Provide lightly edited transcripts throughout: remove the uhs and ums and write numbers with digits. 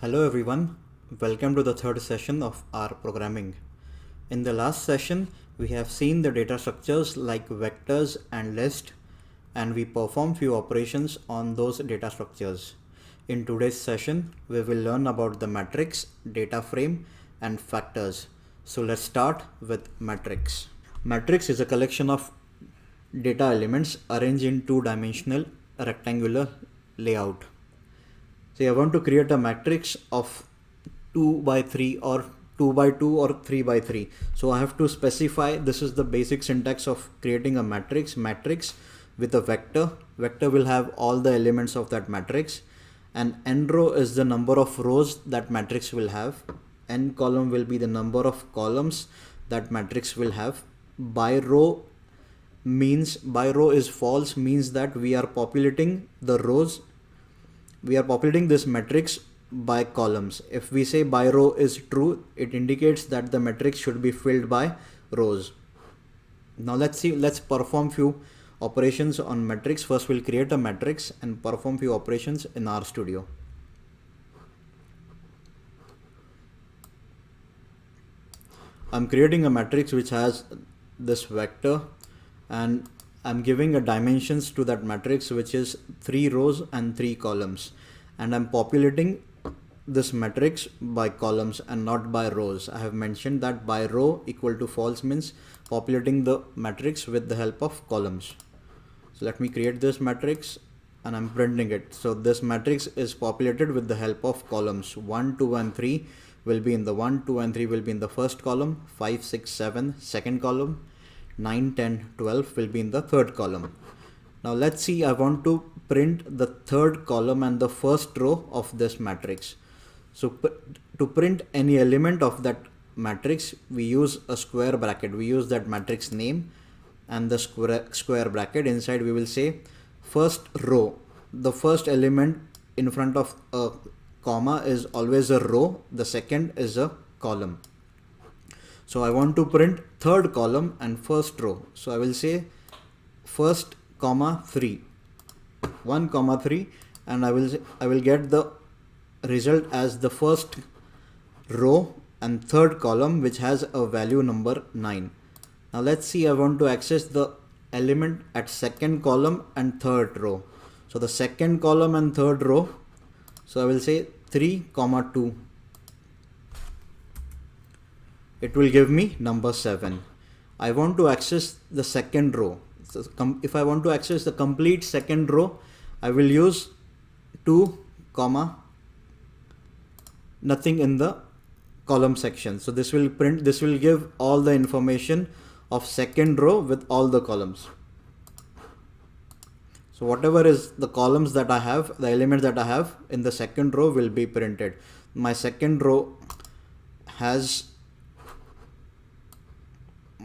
Hello everyone, welcome to the third session of R programming. In the last session, we have seen the data structures like vectors and list, and we perform few operations on those data structures. In today's session, we will learn about the matrix, data frame, and factors. So let's start with matrix. Matrix is a collection of data elements arranged in two-dimensional rectangular layout. So I want to create a matrix of 2 by 3 or 2 by 2 or 3 by 3. So I have to specify, this is the basic syntax of creating a matrix with a vector. Vector will have all the elements of that matrix, and n row is the number of rows that matrix will have. N column will be the number of columns that matrix will have. By row is false, means that we are populating the rows. We are populating this matrix by columns. If we say by row is true, it indicates that the matrix should be filled by rows. Now let's perform few operations on matrix. First we'll create a matrix and perform few operations in RStudio. I'm creating a matrix which has this vector, and I'm giving a dimensions to that matrix which is 3 rows and 3 columns, and I'm populating this matrix by columns and not by rows. I have mentioned that by row equal to false means populating the matrix with the help of columns. So let me create this matrix and I'm printing it. So this matrix is populated with the help of columns. 1, 2 and 3 will be in the 1, 2 and 3 will be in the first column, 5, 6, 7 second column, 9, 10, 12 will be in the third column. Now let's see, I want to print the third column and the first row of this matrix. So to print any element of that matrix, we use a square bracket. We use that matrix name and the square bracket. Inside we will say first row. The first element in front of a comma is always a row. The second is a column. So I want to print third column and first row. So I will say first comma 3, 1 comma 3, and I will get the result as the first row and third column which has a value number 9. Now let's see, I want to access the element at second column and third row. So the second column and third row, so I will say 3 comma 2. It will give me number 7. I want to access the second row. So if I want to access the complete second row, I will use 2 comma nothing in the column section. So this will give all the information of second row with all the columns. So whatever is the columns that I have, the elements that I have in the second row will be printed. My second row has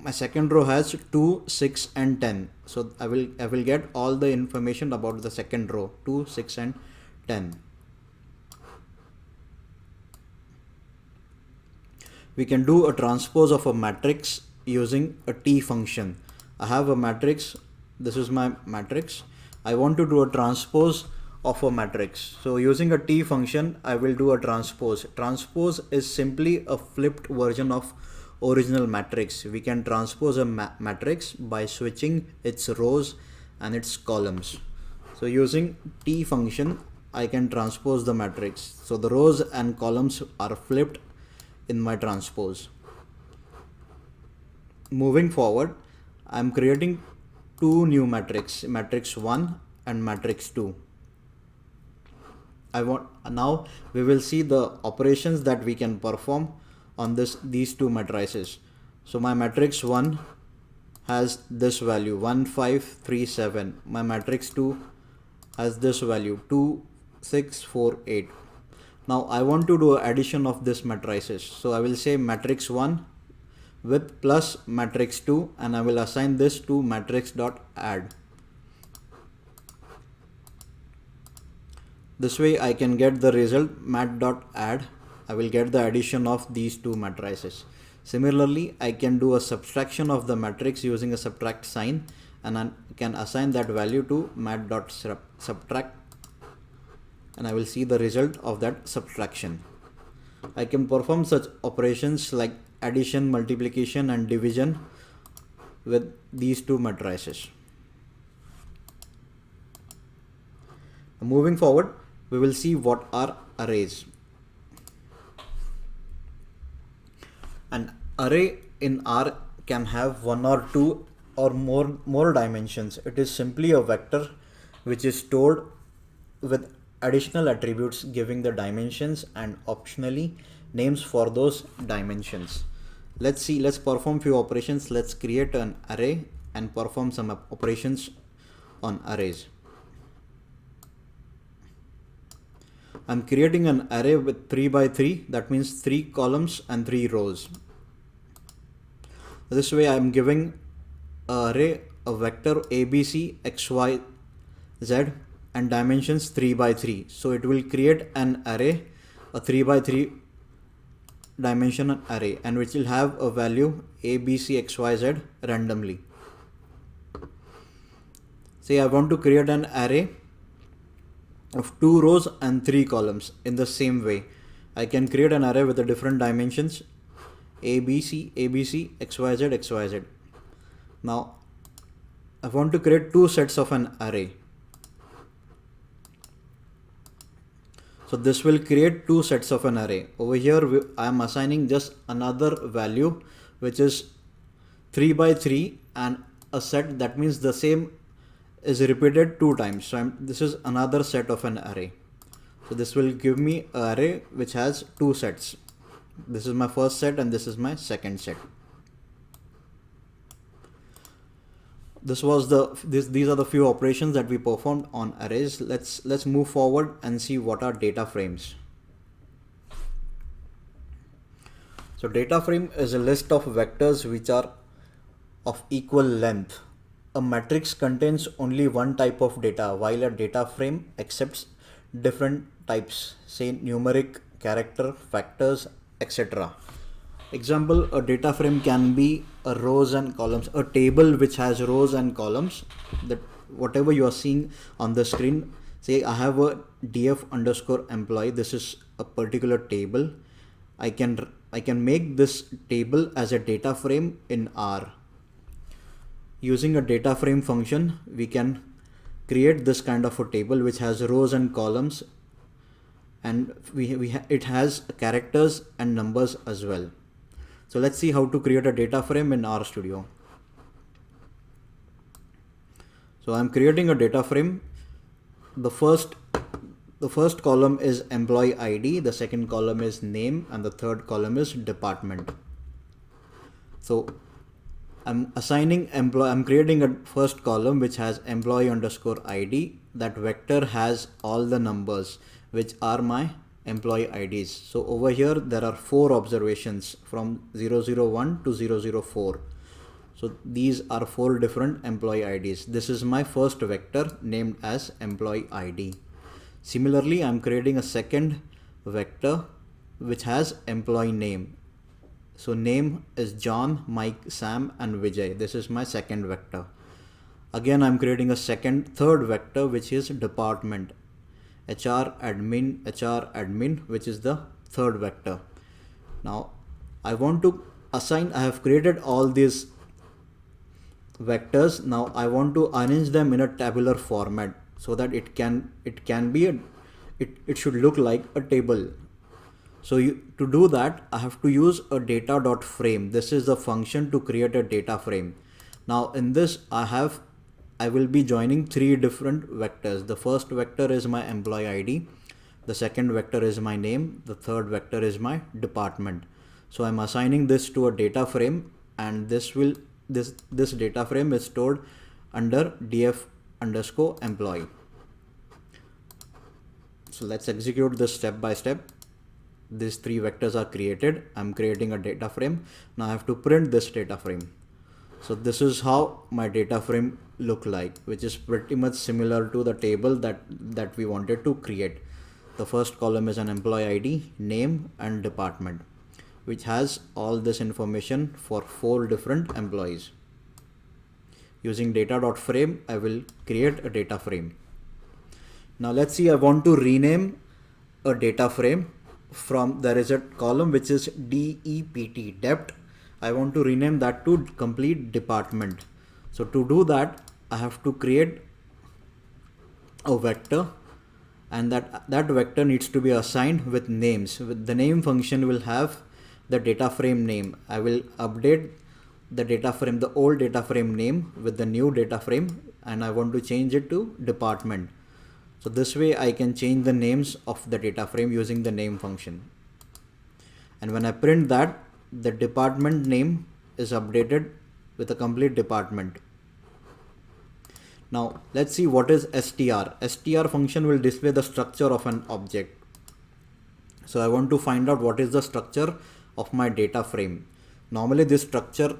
2, 6 and 10. So I will get all the information about the second row, 2, 6 and 10. We can do a transpose of a matrix using a T function. I have a matrix, this is my matrix. I want to do a transpose of a matrix. So using a T function, I will do a transpose. Transpose is simply a flipped version of original matrix. We can transpose a matrix by switching its rows and its columns. So using T function, I can transpose the matrix. So the rows and columns are flipped in my transpose. Moving forward, I am creating two new matrix 1 and matrix 2. Now we will see the operations that we can perform on these two matrices. So my matrix 1 has this value 1, 5, 3, 7. My matrix 2 has this value 2, 6, 4, 8. Now I want to do addition of this matrices. So I will say matrix 1 with plus matrix 2, and I will assign this to matrix.add. This way I can get the result mat.add. I will get the addition of these two matrices. Similarly, I can do a subtraction of the matrix using a subtract sign, and I can assign that value to mat.subtract, and I will see the result of that subtraction. I can perform such operations like addition, multiplication and division with these two matrices. Moving forward, we will see what are arrays. An array in R can have one or two or more dimensions. It is simply a vector which is stored with additional attributes giving the dimensions and optionally names for those dimensions. Let's perform few operations. Let's create an array and perform some operations on arrays. I'm creating an array with 3 by 3, that means 3 columns and 3 rows. This way I'm giving an array a vector ABC XY Z and dimensions 3 by 3. So it will create an array, a 3 by 3 dimensional array, and which will have a value ABC XYZ randomly. Say I want to create an array of 2 rows and 3 columns. In the same way, I can create an array with the different dimensions ABC, ABC, XYZ, XYZ. Now I want to create 2 sets of an array. So this will create 2 sets of an array. Over here I am assigning just another value which is 3 by 3 and a set, that means the same is repeated 2 times. So this is another set of an array. So this will give me an array which has 2 sets. This is my first set and this is my second set. These are the few operations that we performed on arrays. Let's move forward and see what are data frames. So data frame is a list of vectors which are of equal length. A matrix contains only one type of data, while a data frame accepts different types, say numeric, character, factors, etc. Example, a data frame can be a rows and columns, a table which has rows and columns. That whatever you are seeing on the screen, say I have a df underscore employee. This is a particular table. I can make this table as a data frame in R. Using a data frame function, we can create this kind of a table which has rows and columns, and it has characters and numbers as well. So let's see how to create a data frame in RStudio. So I'm creating a data frame. The first column is employee ID, the second column is name, and the third column is department. So I'm creating a first column which has employee underscore ID. That vector has all the numbers which are my employee IDs. So over here there are 4 observations from 001 to 004. So these are 4 different employee IDs. This is my first vector named as employee ID. Similarly, I'm creating a second vector which has employee name. So name is John, Mike, Sam and Vijay. This is my second vector. Again, I'm creating a third vector which is department. HR admin, which is the third vector. Now I want to assign, I have created all these vectors. Now I want to arrange them in a tabular format so that it should look like a table. So to do that, I have to use a data.frame. This is the function to create a data frame. Now in this I will be joining 3 different vectors. The first vector is my employee ID, the second vector is my name, the third vector is my department. So I'm assigning this to a data frame, and this data frame is stored under df underscore employee. So let's execute this step by step. These 3 vectors are created. I'm creating a data frame. Now I have to print this data frame. So this is how my data frame look like, which is pretty much similar to the table that we wanted to create. The first column is an employee ID, name and department, which has all this information for 4 different employees. Using data.frame, I will create a data frame. Now let's see, I want to rename a data frame from, there is a column which is DEPT, dept. I want to rename that to complete department. So to do that, I have to create a vector, and that vector needs to be assigned with names. With the name function will have the data frame name. I will update the data frame, the old data frame name with the new data frame, and I want to change it to department. So this way I can change the names of the data frame using the name function. And when I print that, the department name is updated with a complete department. Now let's see what is str. Str function will display the structure of an object. So I want to find out what is the structure of my data frame. Normally this structure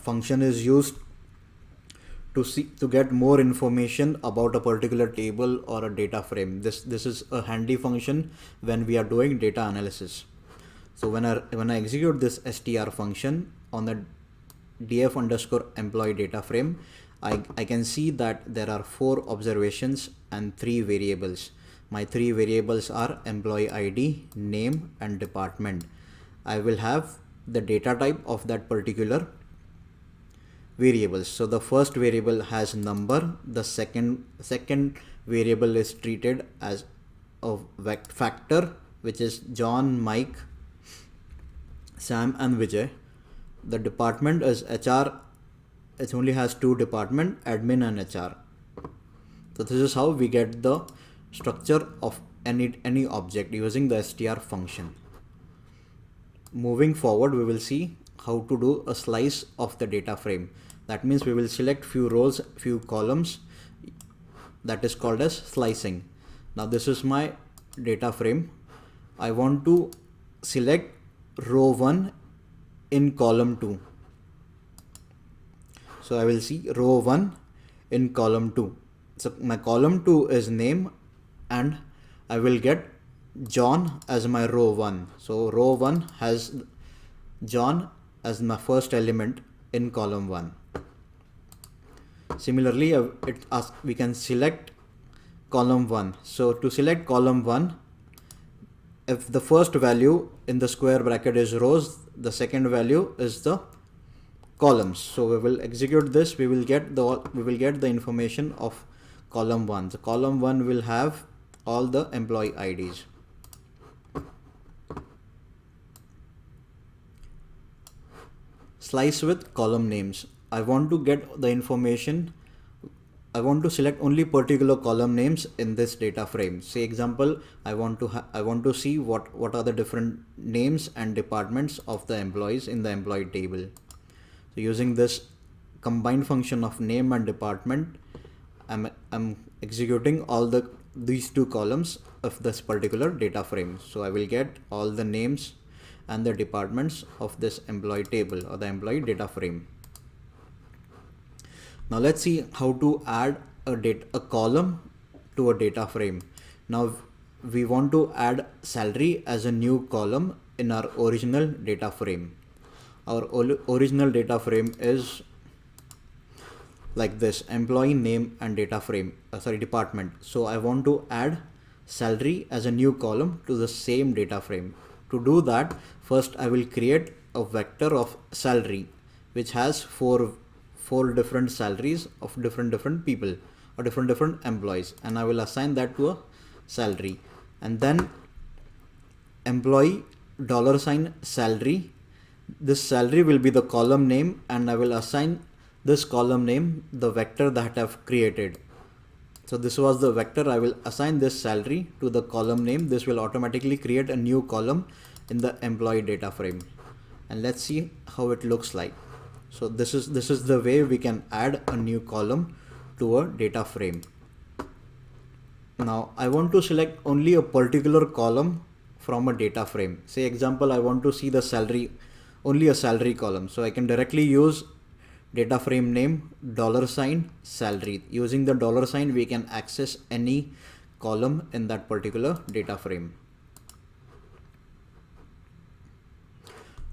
function is used to get more information about a particular table or a data frame. This is a handy function when we are doing data analysis. So when I execute this str function on the df underscore employee data frame, I can see that there are 4 observations and 3 variables. My 3 variables are employee ID, name, and department. I will have the data type of that particular variables. So the first variable has number, the second variable is treated as a factor, which is John, Mike, Sam, and Vijay. The department is HR. It only has 2 department, admin and HR. So this is how we get the structure of any object using the str function. Moving forward, we will see how to do a slice of the data frame. That means we will select few rows, few columns. That is called as slicing. Now this is my data frame. I want to select row 1 in column 2. So I will see row 1 in column 2. So my column 2 is name, and I will get John as my row 1. So row 1 has John as my first element in column 1. Similarly, we can select column 1. So to select column 1, if the first value in the square bracket is rows, the second value is the columns. So we will execute this. We will get the information of column 1. So column 1 will have all the employee IDs. Slice with column names. I want to get the information. I want to select only particular column names in this data frame. Say example, I want to see what are the different names and departments of the employees in the employee table. So using this combined function of name and department, I'm executing all these 2 columns of this particular data frame. So I will get all the names and the departments of this employee table or the employee data frame. Now let's see how to add a column to a data frame. Now we want to add salary as a new column in our original data frame. Our original data frame is like this: employee name and data frame, department. So I want to add salary as a new column to the same data frame. To do that, first I will create a vector of salary which has four different salaries of different people or different employees, and I will assign that to a salary. And then employee $salary, this salary will be the column name, and I will assign this column name the vector that I have created. So this was the vector. I will assign this salary to the column name. This will automatically create a new column in the employee data frame, and let's see how it looks like. So this is the way we can add a new column to a data frame. Now I want to select only a particular column from a data frame. Say example, I want to see the salary, only a salary column. So I can directly use data frame name $salary. Using the $, we can access any column in that particular data frame.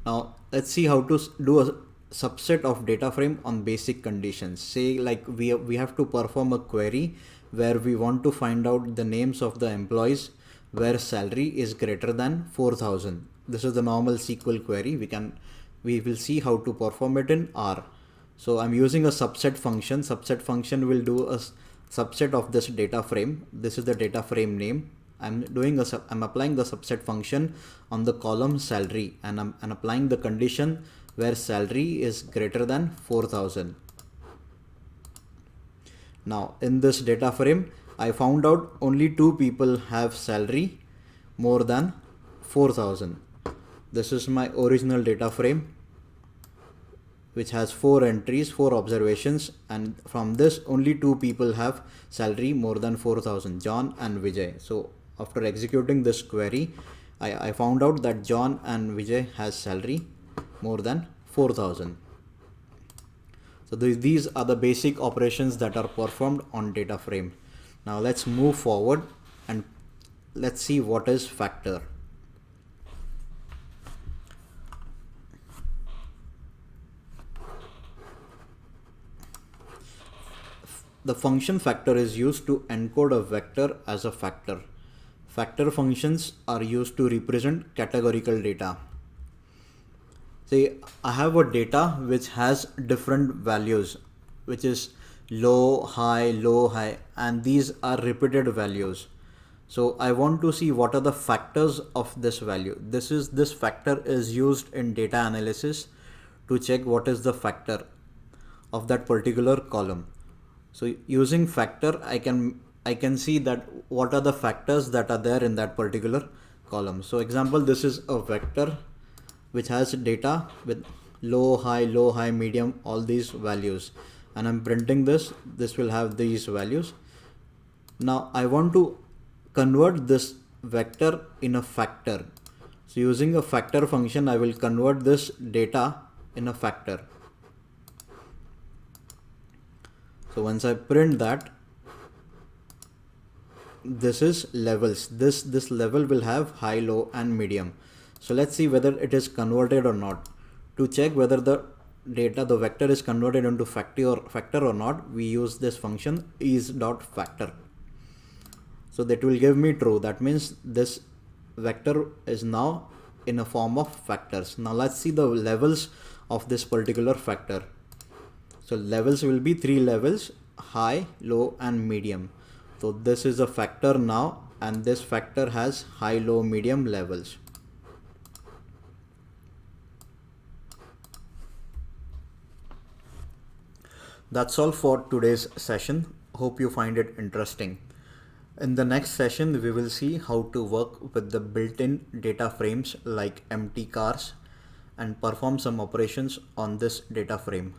Now let's see how to do a subset of data frame on basic conditions. Say like we have to perform a query where we want to find out the names of the employees where salary is greater than 4,000. This is the normal SQL query. We will see how to perform it in R. So I'm using a subset function. Subset function will do a subset of this data frame. This is the data frame name. I'm applying the subset function on the column salary, and I'm applying the condition where salary is greater than 4,000. Now in this data frame, I found out only 2 people have salary more than 4,000. This is my original data frame, which has 4 entries, 4 observations, and from this only 2 people have salary more than 4,000, John and Vijay. So after executing this query, I found out that John and Vijay has salary more than 4,000. So these are the basic operations that are performed on data frame. Now let's move forward and let's see what is factor. The function factor is used to encode a vector as a factor. Factor functions are used to represent categorical data. See, I have a data which has different values, which is low, high, and these are repeated values. So I want to see what are the factors of this value. This factor is used in data analysis to check what is the factor of that particular column. So using factor, I can see that what are the factors that are there in that particular column. So example, this is a vector which has data with low, high, medium, all these values, and I'm printing this. This will have these values. Now I want to convert this vector in a factor. So using a factor function, I will convert this data in a factor. So once I print that, this is levels. This level will have high, low, and medium. So let's see whether it is converted or not. To check whether the vector is converted into factor or not, we use this function is.factor. So that will give me true. That means this vector is now in a form of factors. Now let's see the levels of this particular factor. So levels will be 3 levels: high, low, and medium. So this is a factor now, and this factor has high, low, medium levels. That's all for today's session. Hope you find it interesting. In the next session, we will see how to work with the built-in data frames like empty cars and perform some operations on this data frame.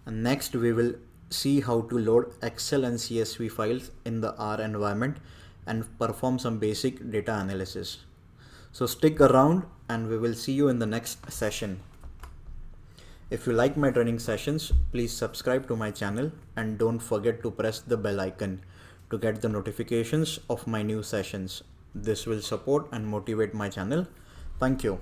And next, we will see how to load Excel and CSV files in the R environment and perform some basic data analysis. So stick around and we will see you in the next session. If you like my training sessions, please subscribe to my channel and don't forget to press the bell icon to get the notifications of my new sessions. This will support and motivate my channel. Thank you.